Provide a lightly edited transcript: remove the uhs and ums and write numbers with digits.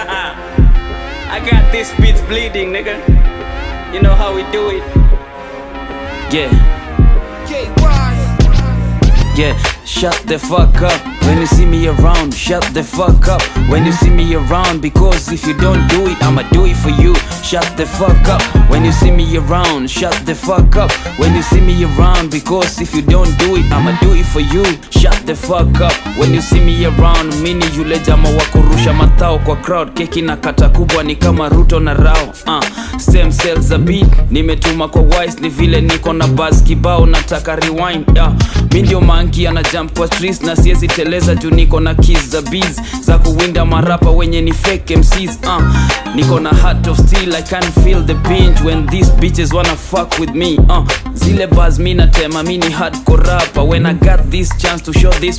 I got this beats bleeding, nigga. You know how we do it. Yeah. Yeah, shut the fuck up when you see me around. Shut the fuck up when you see me around. Because if you don't do it, I'ma do it for you. Shut the fuck up when you see me around. Shut the fuck up when you see me around. Because if you don't do it, I'ma do it for you. Shut the fuck up when you see me around. Mini yule jama wa kurusha matao kwa crowd. Keki na kata kubwa ni kama Ruto na Rao. Stem cells za beat nimetuma kwa wise. Ni vile niko na buzz kibao nataka rewind. Mi ndio monkey ana jump kwa trees na siezi teleza juu niko na keys za bees za kuwinda marapa wenye ni fake MCs. Niko na heart of steel, I can feel the pinch when these bitches wanna fuck with me. Zile buzz mi natema, mi ni hardcore rapper. When I got this chance to show this